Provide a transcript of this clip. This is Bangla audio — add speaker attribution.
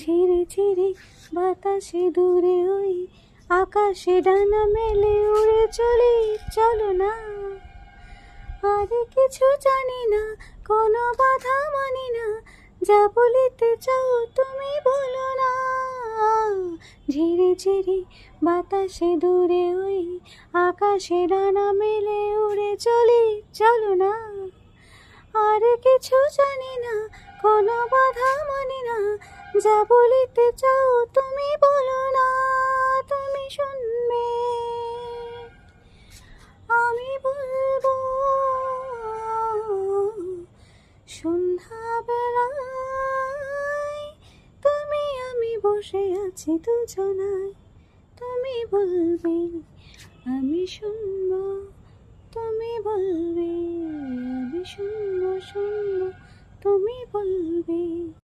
Speaker 1: ঝিরে ঝিরে বাতাসে দূরে ওই আকাশে ডানা মেলে উড়ে চলি, চলো না। আর কিছু জানি না, কোনো বাধা মানি না, যা বলিতে চাও তুমি বলো না। ঝিরে ঝিরে বাতাসে দূরে ওই আকাশে ডানা মেলে উড়ে চলি, চলো না। আর কিছু জানি না, কোনো বাধা মানি না, যা বলিতে চাও তুমি বলো না। তুমি শুনবে, আমি বলবো। সন্ধ্যাবেলায় তুমি আমি বসে আছি দুজনায়, তুমি বলবে আমি শুনবো, তুমি বলবে আমি শুনবো, শুনবো, তুমি বলবে।